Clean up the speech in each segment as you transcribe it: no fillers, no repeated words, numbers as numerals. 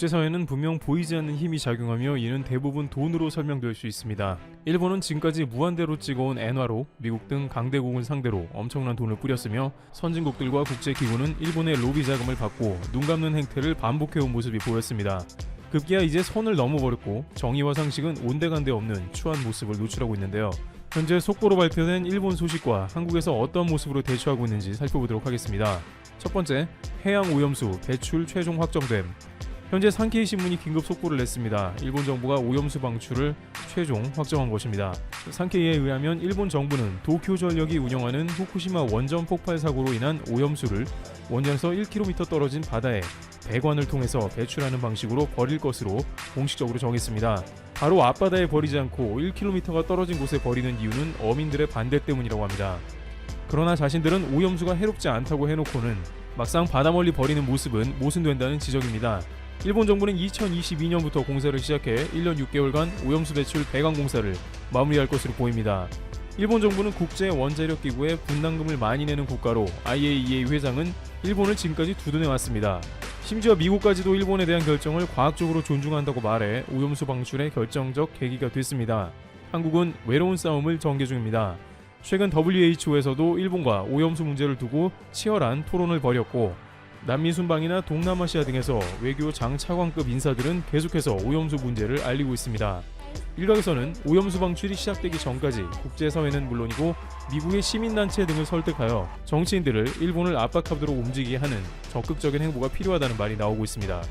국제사회는 분명 보이지 않는 힘이 작용하며 이는 대부분 돈으로 설명될 수 있습니다. 일본은 지금까지 무한대로 찍어온 엔화로 미국 등 강대국을 상대로 엄청난 돈을 뿌렸으며 선진국들과 국제기구는 일본의 로비 자금을 받고 눈 감는 행태를 반복해온 모습이 보였습니다. 급기야 이제 선을 넘어버렸고 정의와 상식은 온데간데 없는 추한 모습을 노출하고 있는데요. 현재 속보로 발표된 일본 소식과 한국에서 어떤 모습으로 대처하고 있는지 살펴보도록 하겠습니다. 첫 번째, 해양 오염수 배출 최종 확정됨. 현재 산케이 신문이 긴급 속보를 냈습니다. 일본 정부가 오염수 방출을 최종 확정한 것입니다. 산케이에 의하면 일본 정부는 도쿄전력이 운영하는 후쿠시마 원전 폭발 사고로 인한 오염수를 원전에서 1km 떨어진 바다에 배관을 통해서 배출하는 방식으로 버릴 것으로 공식적으로 정했습니다. 바로 앞바다에 버리지 않고 1km가 떨어진 곳에 버리는 이유는 어민들의 반대 때문이라고 합니다. 그러나 자신들은 오염수가 해롭지 않다고 해놓고는 막상 바다 멀리 버리는 모습은 모순된다는 지적입니다. 일본 정부는 2022년부터 공사를 시작해 1년 6개월간 오염수 배출 배관 공사를 마무리할 것으로 보입니다. 일본 정부는 국제원자력기구에 분담금을 많이 내는 국가로 IAEA 회장은 일본을 지금까지 두둔해왔습니다. 심지어 미국까지도 일본에 대한 결정을 과학적으로 존중한다고 말해 오염수 방출의 결정적 계기가 됐습니다. 한국은 외로운 싸움을 전개 중입니다. 최근 WHO에서도 일본과 오염수 문제를 두고 치열한 토론을 벌였고 남미 순방이나 동남아시아 등에서 외교 장차관급 인사들은 계속해서 오염수 문제를 알리고 있습니다. 일각에서는 오염수 방출이 시작되기 전까지 국제사회는 물론이고 미국의 시민단체 등을 설득하여 정치인들을 일본을 압박하도록 움직이게 하는 적극적인 행보가 필요하다는 말이 나오고 있습니다.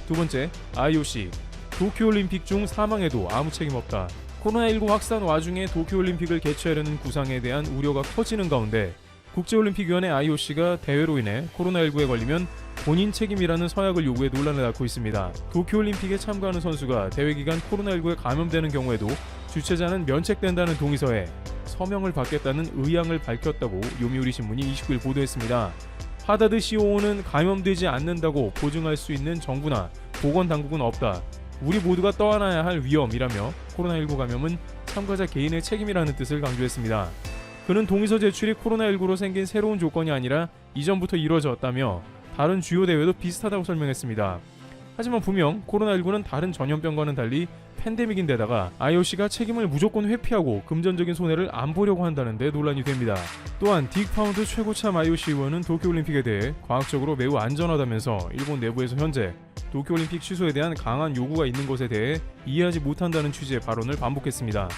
두 번째, IOC. 도쿄올림픽 중 사망에도 아무 책임 없다. 코로나19 확산 와중에 도쿄올림픽을 개최하려는 구상에 대한 우려가 커지는 가운데 국제올림픽위원회 IOC가 대회로 인해 코로나19에 걸리면 본인 책임이라는 서약을 요구해 논란을 낳고 있습니다. 도쿄올림픽에 참가하는 선수가 대회 기간 코로나19에 감염되는 경우에도 주최자는 면책된다는 동의서에 서명을 받겠다는 의향을 밝혔다고 요미우리 신문이 29일 보도했습니다. 하다드 COO는 감염되지 않는다고 보증할 수 있는 정부나 보건당국은 없다. 우리 모두가 떠안아야 할 위험이라며 코로나19 감염은 참가자 개인의 책임이라는 뜻을 강조했습니다. 그는 동의서 제출이 코로나19로 생긴 새로운 조건이 아니라 이전부터 이루어졌다며 다른 주요 대회도 비슷하다고 설명했습니다. 하지만 분명 코로나19는 다른 전염병과는 달리 팬데믹인데다가 IOC가 책임을 무조건 회피하고 금전적인 손해를 안 보려고 한다는 데 논란이 됩니다. 또한 딕 파운드 최고참 IOC 의원은 도쿄올림픽에 대해 과학적으로 매우 안전하다면서 일본 내부에서 현재 도쿄올림픽 취소에 대한 강한 요구가 있는 것에 대해 이해하지 못한다는 취지의 발언을 반복했습니다.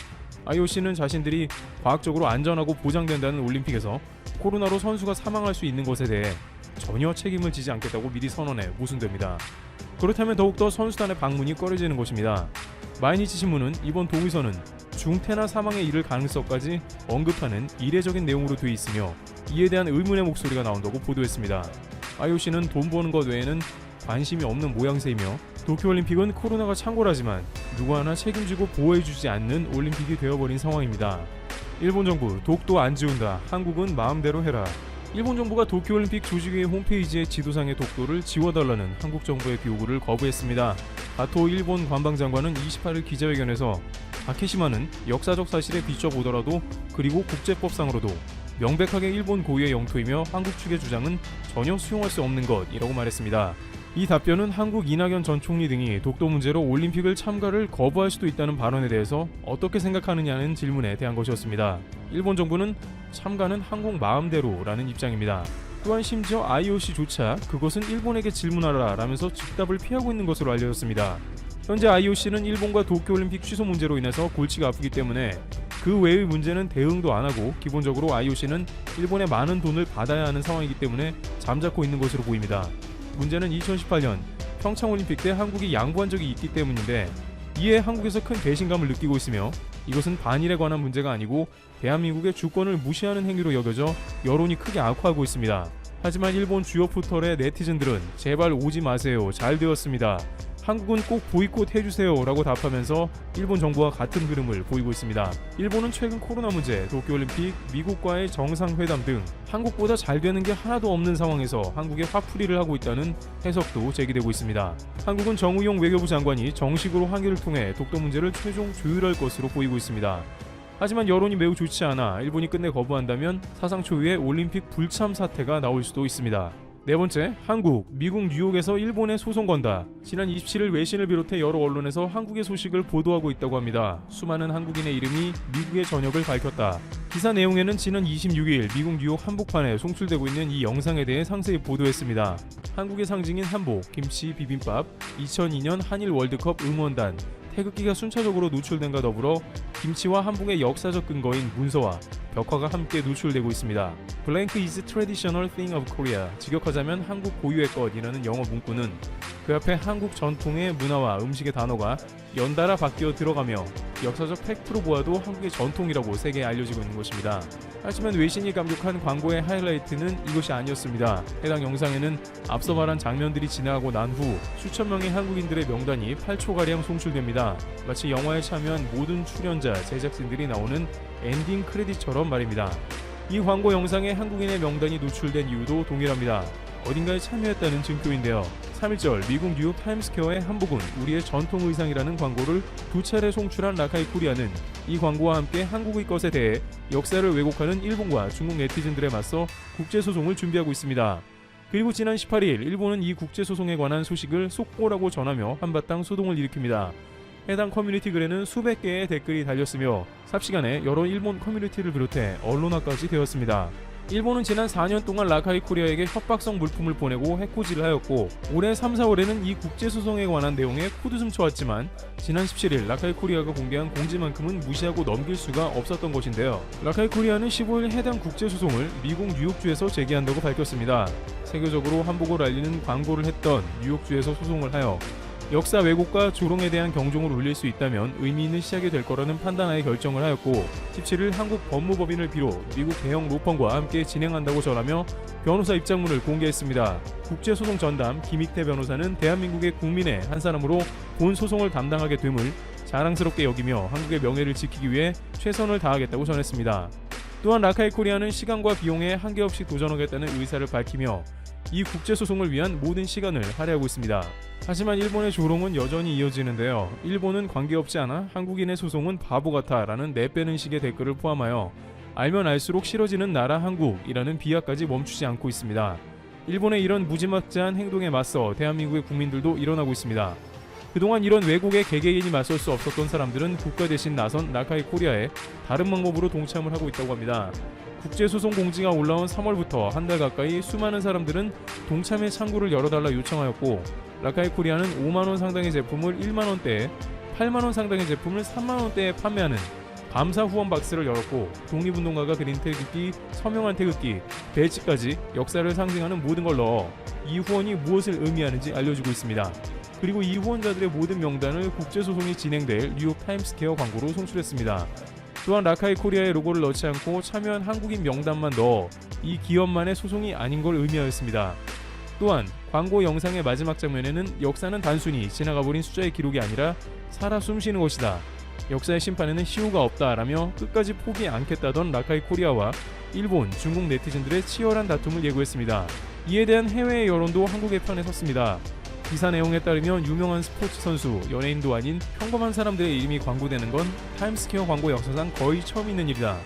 IOC는 자신들이 과학적으로 안전하고 보장된다는 올림픽에서 코로나로 선수가 사망할 수 있는 것에 대해 전혀 책임을 지지 않겠다고 미리 선언해 모순됩니다. 그렇다면 더욱더 선수단의 방문이 꺼려지는 것입니다. 마이니치 신문은 이번 동의서는 중태나 사망에 이를 가능성까지 언급하는 이례적인 내용으로 되어 있으며 이에 대한 의문의 목소리가 나온다고 보도했습니다. IOC는 돈 버는 것 외에는 관심이 없는 모양새이며 도쿄올림픽은 코로나가 창궐하지만 누구 하나 책임지고 보호해주지 않는 올림픽이 되어버린 상황입니다. 일본 정부 독도 안 지운다. 한국은 마음대로 해라. 일본 정부가 도쿄올림픽 조직위의 홈페이지에 지도상의 독도를 지워달라는 한국 정부의 요구를 거부했습니다. 가토 일본 관방장관은 28일 기자회견에서 다케시마는 역사적 사실에 비춰보더라도 그리고 국제법상으로도 명백하게 일본 고유의 영토이며 한국 측의 주장은 전혀 수용할 수 없는 것이라고 말했습니다. 이 답변은 한국 이낙연 전 총리 등이 독도 문제로 올림픽을 참가를 거부할 수도 있다는 발언에 대해서 어떻게 생각하느냐는 질문에 대한 것이었습니다. 일본 정부는 참가는 한국 마음대로라는 입장입니다. 또한 심지어 IOC조차 그것은 일본에게 질문하라 라면서 즉답을 피하고 있는 것으로 알려졌습니다. 현재 IOC는 일본과 도쿄올림픽 취소 문제로 인해서 골치가 아프기 때문에 그 외의 문제는 대응도 안 하고 기본적으로 IOC는 일본에 많은 돈을 받아야 하는 상황이기 때문에 잠자코 있는 것으로 보입니다. 문제는 2018년 평창올림픽 때 한국이 양보한 적이 있기 때문인데 이에 한국에서 큰 배신감을 느끼고 있으며 이것은 반일에 관한 문제가 아니고 대한민국의 주권을 무시하는 행위로 여겨져 여론이 크게 악화하고 있습니다. 하지만 일본 주요 포털의 네티즌들은 제발 오지 마세요. 잘 되었습니다. 한국은 꼭 보이콧 해주세요 라고 답하면서 일본 정부와 같은 흐름을 보이고 있습니다. 일본은 최근 코로나 문제, 도쿄올림픽, 미국과의 정상회담 등 한국보다 잘 되는 게 하나도 없는 상황에서 한국에 화풀이를 하고 있다는 해석도 제기되고 있습니다. 한국은 정의용 외교부 장관이 정식으로 항의를 통해 독도 문제를 최종 조율할 것으로 보이고 있습니다. 하지만 여론이 매우 좋지 않아 일본이 끝내 거부한다면 사상 초유의 올림픽 불참 사태가 나올 수도 있습니다. 네 번째, 한국, 미국 뉴욕에서 일본에 소송 건다. 지난 27일 외신을 비롯해 여러 언론에서 한국의 소식을 보도하고 있다고 합니다. 수많은 한국인의 이름이 미국의 전역을 밝혔다. 기사 내용에는 지난 26일 미국 뉴욕 한복판에 송출되고 있는 이 영상에 대해 상세히 보도했습니다. 한국의 상징인 한복, 김치, 비빔밥, 2002년 한일 월드컵 응원단, 태극기가 순차적으로 노출된과 더불어 김치와 한복의 역사적 근거인 문서와 벽화가 함께 노출되고 있습니다. Blank is traditional thing of Korea. 직역하자면 한국 고유의 것이라는 영어 문구는 그 앞에 한국 전통의 문화와 음식의 단어가 연달아 바뀌어 들어가며 역사적 팩트로 보아도 한국의 전통이라고 세계에 알려지고 있는 것입니다. 하지만 외신이 감격한 광고의 하이라이트는 이것이 아니었습니다. 해당 영상에는 앞서 말한 장면들이 지나가고 난 후 수천 명의 한국인들의 명단이 8초가량 송출됩니다. 마치 영화에 참여한 모든 출연자, 제작진들이 나오는 엔딩 크레딧처럼 말입니다. 이 광고 영상에 한국인의 명단이 노출된 이유도 동일합니다. 어딘가에 참여했다는 증표인데요. 3일절 미국 뉴욕 타임스퀘어의 한복은 우리의 전통 의상이라는 광고를 두 차례 송출한 라카이 코리아는 이 광고와 함께 한국의 것에 대해 역사를 왜곡하는 일본과 중국 네티즌들에 맞서 국제소송을 준비하고 있습니다. 그리고 지난 18일 일본은 이 국제소송에 관한 소식을 속보라고 전하며 한바탕 소동을 일으킵니다. 해당 커뮤니티 글에는 수백 개의 댓글이 달렸으며 삽시간에 여러 일본 커뮤니티를 비롯해 언론화까지 되었습니다. 일본은 지난 4년 동안 라카이 코리아에게 협박성 물품을 보내고 해코지를 하였고 올해 3, 4월에는 이 국제소송에 관한 내용에 코드좀 쳐왔지만 지난 17일 라카이 코리아가 공개한 공지만큼은 무시하고 넘길 수가 없었던 것인데요. 라카이 코리아는 15일 해당 국제소송을 미국 뉴욕주에서 제기한다고 밝혔습니다. 세계적으로 한복을 알리는 광고를 했던 뉴욕주에서 소송을 하여 역사 왜곡과 조롱에 대한 경종을 울릴 수 있다면 의미 있는 시작이 될 거라는 판단하에 결정을 하였고 17일 한국 법무법인을 비롯 미국 대형 로펌과 함께 진행한다고 전하며 변호사 입장문을 공개했습니다. 국제소송 전담 김익태 변호사는 대한민국의 국민의 한 사람으로 본 소송을 담당하게 됨을 자랑스럽게 여기며 한국의 명예를 지키기 위해 최선을 다하겠다고 전했습니다. 또한 라카이 코리아는 시간과 비용에 한계없이 도전하겠다는 의사를 밝히며 이 국제소송을 위한 모든 시간을 할애하고 있습니다. 하지만 일본의 조롱은 여전히 이어지는데요. 일본은 관계없지 않아 한국인의 소송은 바보 같아 라는 내빼는 식의 댓글을 포함하여 알면 알수록 싫어지는 나라 한국이라는 비하까지 멈추지 않고 있습니다. 일본의 이런 무지막지한 행동에 맞서 대한민국의 국민들도 일어나고 있습니다. 그동안 이런 왜곡의 개개인이 맞설 수 없었던 사람들은 국가 대신 나선 라카이 코리아에 다른 방법으로 동참을 하고 있다고 합니다. 국제소송 공지가 올라온 3월부터 한 달 가까이 수많은 사람들은 동참의 창구를 열어달라 요청하였고 라카이 코리아는 5만원 상당의 제품을 1만원대에 8만원 상당의 제품을 3만원대에 판매하는 감사 후원 박스를 열었고 독립운동가가 그린 태극기, 서명한 태극기, 배지까지 역사를 상징하는 모든 걸 넣어 이 후원이 무엇을 의미하는지 알려주고 있습니다. 그리고 이 후원자들의 모든 명단을 국제소송이 진행될 뉴욕 타임스퀘어 광고로 송출했습니다. 또한 라카이 코리아의 로고를 넣지 않고 참여한 한국인 명단만 넣어 이 기업만의 소송이 아닌 걸 의미하였습니다. 또한 광고 영상의 마지막 장면에는 역사는 단순히 지나가버린 숫자의 기록이 아니라 살아 숨쉬는 것이다. 역사의 심판에는 시효가 없다라며 끝까지 포기 않겠다던 라카이 코리아와 일본, 중국 네티즌들의 치열한 다툼을 예고했습니다. 이에 대한 해외의 여론도 한국의 편에 섰습니다. 기사 내용에 따르면 유명한 스포츠 선수, 연예인도 아닌 평범한 사람들의 이름이 광고되는 건 타임스퀘어 광고 역사상 거의 처음 있는 일이다.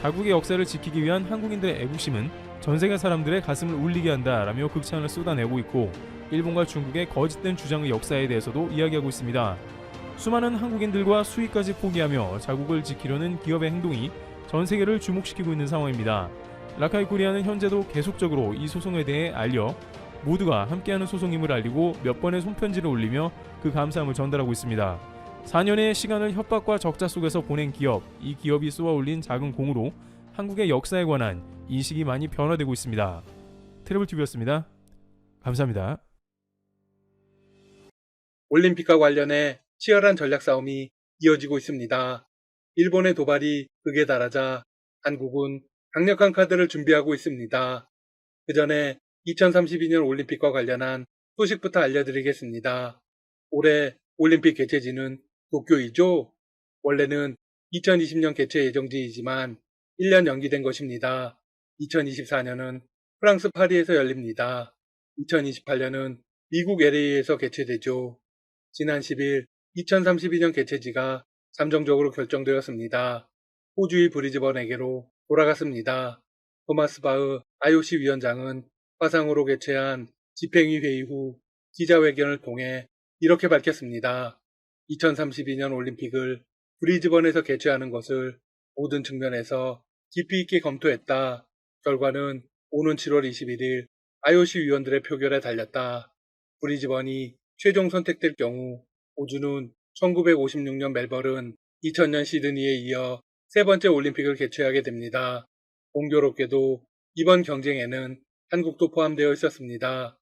자국의 역사를 지키기 위한 한국인들의 애국심은 전 세계 사람들의 가슴을 울리게 한다라며 극찬을 쏟아내고 있고 일본과 중국의 거짓된 주장의 역사에 대해서도 이야기하고 있습니다. 수많은 한국인들과 수익까지 포기하며 자국을 지키려는 기업의 행동이 전 세계를 주목시키고 있는 상황입니다. 라카이 코리아는 현재도 계속적으로 이 소송에 대해 알려 모두가 함께하는 소송임을 알리고 몇 번의 손편지를 올리며 그 감사함을 전달하고 있습니다. 4년의 시간을 협박과 적자 속에서 보낸 기업, 이 기업이 쏘아 올린 작은 공으로 한국의 역사에 관한 인식이 많이 변화되고 있습니다. 트래블TV였습니다. 감사합니다. 올림픽과 관련해 치열한 전략 싸움이 이어지고 있습니다. 일본의 도발이 극에 달하자 한국은 강력한 카드를 준비하고 있습니다. 그 전에 2032년 올림픽과 관련한 소식부터 알려드리겠습니다. 올해 올림픽 개최지는 도쿄이죠. 원래는 2020년 개최 예정지이지만 1년 연기된 것입니다. 2024년은 프랑스 파리에서 열립니다. 2028년은 미국 LA에서 개최되죠. 지난 10일 2032년 개최지가 잠정적으로 결정되었습니다. 호주의 브리즈번에게로 돌아갔습니다. 토마스 바흐 IOC 위원장은 화상으로 개최한 집행위 회의 후 기자회견을 통해 이렇게 밝혔습니다. 2032년 올림픽을 브리즈번에서 개최하는 것을 모든 측면에서 깊이 있게 검토했다. 결과는 오는 7월 21일 IOC 위원들의 표결에 달렸다. 브리즈번이 최종 선택될 경우 호주는 1956년 멜버른, 2000년 시드니에 이어 세 번째 올림픽을 개최하게 됩니다. 공교롭게도 이번 경쟁에는 한국도 포함되어 있었습니다.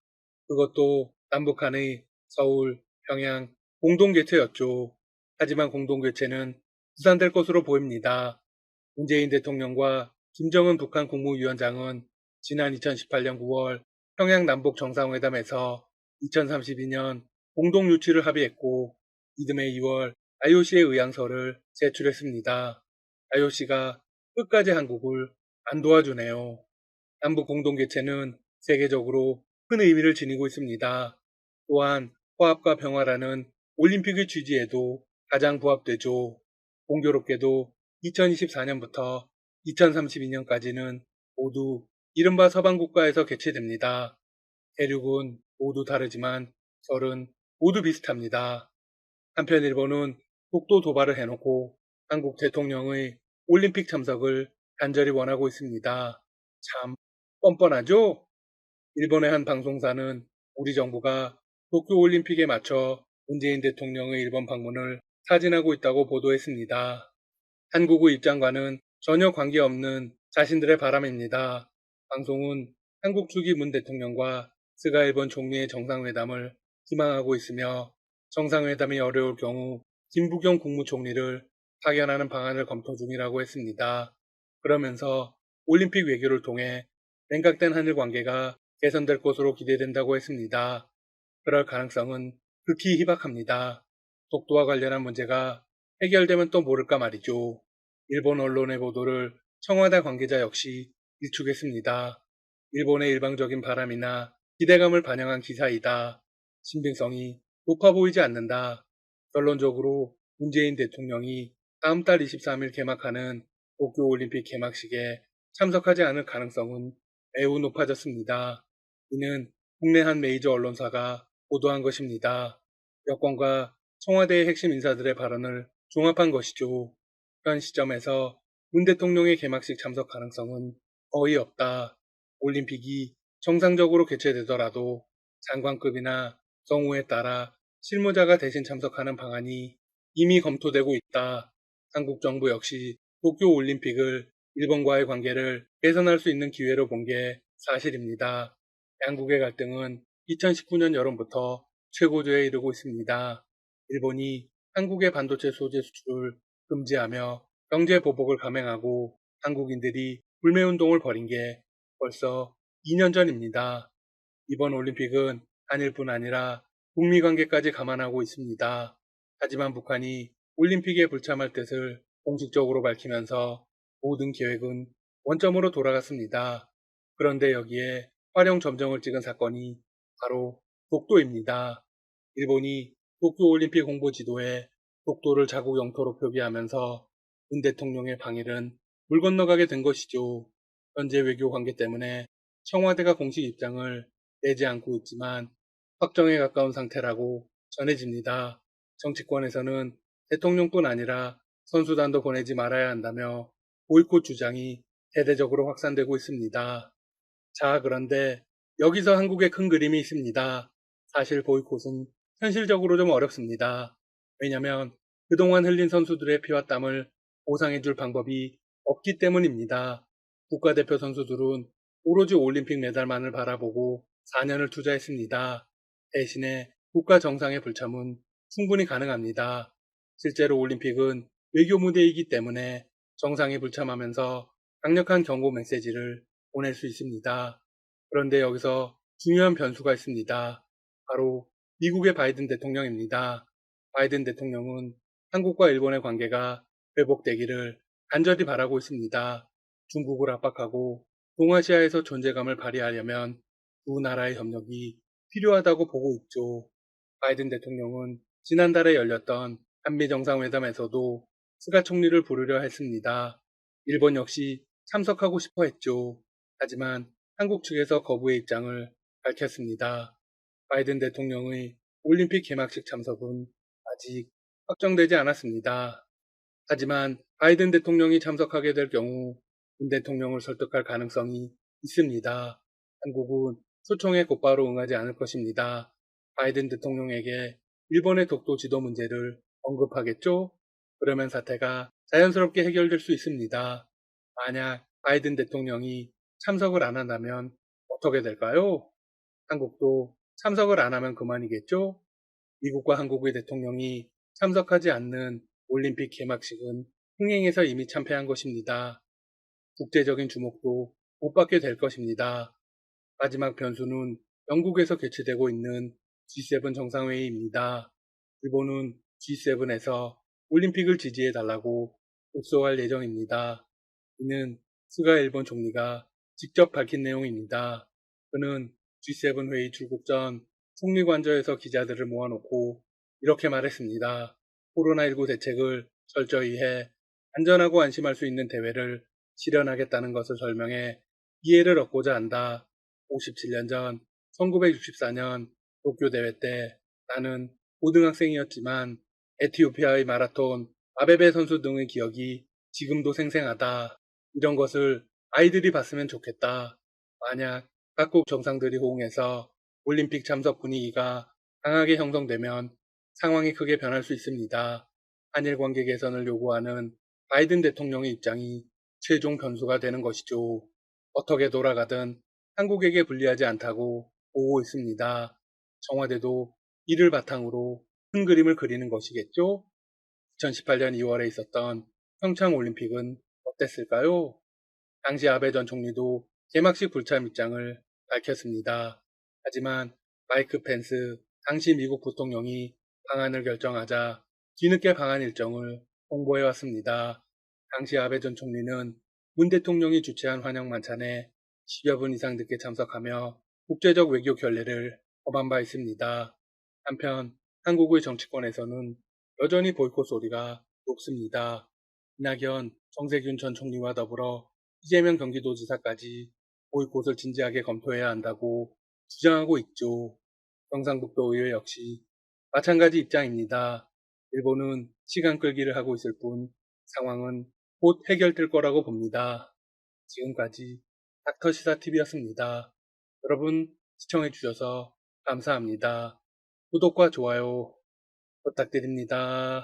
그것도 남북한의 서울, 평양 공동 개최였죠. 하지만 공동 개최는 무산될 것으로 보입니다. 문재인 대통령과 김정은 북한 국무위원장은 지난 2018년 9월 평양 남북 정상회담에서 2032년 공동 유치를 합의했고 이듬해 2월 IOC에 의향서를 제출했습니다. IOC가 끝까지 한국을 안 도와주네요. 남북 공동 개최는 세계적으로 큰 의미를 지니고 있습니다. 또한 화합과 평화라는 올림픽의 취지에도 가장 부합되죠. 공교롭게도 2024년부터 2032년까지는 모두 이른바 서방 국가에서 개최됩니다. 대륙은 모두 다르지만 설은 모두 비슷합니다. 한편 일본은 독도 도발을 해놓고 한국 대통령의 올림픽 참석을 간절히 원하고 있습니다. 참 뻔뻔하죠? 일본의 한 방송사는 우리 정부가 도쿄올림픽에 맞춰 문재인 대통령의 일본 방문을 타진하고 있다고 보도했습니다. 한국의 입장과는 전혀 관계없는 자신들의 바람입니다. 방송은 한국 측이 문 대통령과 스가 일본 총리의 정상회담을 희망하고 있으며 정상회담이 어려울 경우 김부겸 국무총리를 파견하는 방안을 검토 중이라고 했습니다. 그러면서 올림픽 외교를 통해 냉각된 한일 관계가 개선될 것으로 기대된다고 했습니다. 그럴 가능성은 극히 희박합니다. 독도와 관련한 문제가 해결되면 또 모를까 말이죠. 일본 언론의 보도를 청와대 관계자 역시 일축했습니다. 일본의 일방적인 바람이나 기대감을 반영한 기사이다. 신빙성이 높아 보이지 않는다. 결론적으로 문재인 대통령이 다음 달 23일 개막하는 도쿄올림픽 개막식에 참석하지 않을 가능성은 매우 높아졌습니다. 이는 국내 한 메이저 언론사가 보도한 것입니다. 여권과 청와대의 핵심 인사들의 발언을 종합한 것이죠. 현 시점에서 문 대통령의 개막식 참석 가능성은 거의 없다. 올림픽이 정상적으로 개최되더라도 장관급이나 경우에 따라 실무자가 대신 참석하는 방안이 이미 검토되고 있다. 한국 정부 역시 도쿄올림픽을 일본과의 관계를 개선할 수 있는 기회로 본 게 사실입니다. 양국의 갈등은 2019년 여름부터 최고조에 이르고 있습니다. 일본이 한국의 반도체 소재 수출을 금지하며 경제 보복을 감행하고 한국인들이 불매운동을 벌인 게 벌써 2년 전입니다. 이번 올림픽은 한일뿐 아니라 북미 관계까지 감안하고 있습니다. 하지만 북한이 올림픽에 불참할 뜻을 공식적으로 밝히면서 모든 계획은 원점으로 돌아갔습니다. 그런데 여기에 활용 점정을 찍은 사건이 바로 독도입니다. 일본이 도쿄올림픽 홍보 지도에 독도를 자국 영토로 표기하면서 문 대통령의 방일은 물 건너가게 된 것이죠. 현재 외교 관계 때문에 청와대가 공식 입장을 내지 않고 있지만 확정에 가까운 상태라고 전해집니다. 정치권에서는 대통령뿐 아니라 선수단도 보내지 말아야 한다며 보이콧 주장이 대대적으로 확산되고 있습니다. 자, 그런데 여기서 한국의 큰 그림이 있습니다. 사실 보이콧은 현실적으로 좀 어렵습니다. 왜냐면 그동안 흘린 선수들의 피와 땀을 보상해줄 방법이 없기 때문입니다. 국가대표 선수들은 오로지 올림픽 메달만을 바라보고 4년을 투자했습니다. 대신에 국가 정상의 불참은 충분히 가능합니다. 실제로 올림픽은 외교 무대이기 때문에 정상이 불참하면서 강력한 경고 메시지를 보낼 수 있습니다. 그런데 여기서 중요한 변수가 있습니다. 바로 미국의 바이든 대통령입니다. 바이든 대통령은 한국과 일본의 관계가 회복되기를 간절히 바라고 있습니다. 중국을 압박하고 동아시아에서 존재감을 발휘하려면 두 나라의 협력이 필요하다고 보고 있죠. 바이든 대통령은 지난달에 열렸던 한미 정상회담에서도 스가 총리를 부르려 했습니다. 일본 역시 참석하고 싶어 했죠. 하지만 한국 측에서 거부의 입장을 밝혔습니다. 바이든 대통령의 올림픽 개막식 참석은 아직 확정되지 않았습니다. 하지만 바이든 대통령이 참석하게 될 경우 문 대통령을 설득할 가능성이 있습니다. 한국은 초청에 곧바로 응하지 않을 것입니다. 바이든 대통령에게 일본의 독도 지도 문제를 언급하겠죠? 그러면 사태가 자연스럽게 해결될 수 있습니다. 만약 바이든 대통령이 참석을 안 한다면 어떻게 될까요? 한국도 참석을 안 하면 그만이겠죠? 미국과 한국의 대통령이 참석하지 않는 올림픽 개막식은 흥행에서 이미 참패한 것입니다. 국제적인 주목도 못 받게 될 것입니다. 마지막 변수는 영국에서 개최되고 있는 G7 정상회의입니다. 일본은 G7에서 올림픽을 지지해달라고 독소할 예정입니다. 이는 스가 일본 총리가 직접 밝힌 내용입니다. 그는 G7 회의 출국 전 총리 관저에서 기자들을 모아놓고 이렇게 말했습니다. 코로나19 대책을 철저히 해 안전하고 안심할 수 있는 대회를 실현하겠다는 것을 설명해 이해를 얻고자 한다. 57년 전 1964년 도쿄 대회 때 나는 고등학생이었지만 에티오피아의 마라톤 아베베 선수 등의 기억이 지금도 생생하다. 이런 것을 아이들이 봤으면 좋겠다. 만약 각국 정상들이 호응해서 올림픽 참석 분위기가 강하게 형성되면 상황이 크게 변할 수 있습니다. 한일 관계 개선을 요구하는 바이든 대통령의 입장이 최종 변수가 되는 것이죠. 어떻게 돌아가든 한국에게 불리하지 않다고 보고 있습니다. 청와대도 이를 바탕으로 큰 그림을 그리는 것이겠죠? 2018년 2월에 있었던 평창 올림픽은 어땠을까요? 당시 아베 전 총리도 개막식 불참 입장을 밝혔습니다. 하지만 마이크 펜스 당시 미국 부통령이 방안을 결정하자 뒤늦게 방한 일정을 홍보해왔습니다. 당시 아베 전 총리는 문 대통령이 주최한 환영 만찬에 10여 분 이상 늦게 참석하며 국제적 외교 결례를 범한 바 있습니다. 한편 한국의 정치권에서는 여전히 보이콧 소리가 높습니다. 이낙연, 정세균 전 총리와 더불어 이재명 경기도지사까지 보이콧을 진지하게 검토해야 한다고 주장하고 있죠. 경상북도 의회 역시 마찬가지 입장입니다. 일본은 시간 끌기를 하고 있을 뿐 상황은 곧 해결될 거라고 봅니다. 지금까지 닥터시사TV였습니다. 여러분 시청해주셔서 감사합니다. 구독과 좋아요 부탁드립니다.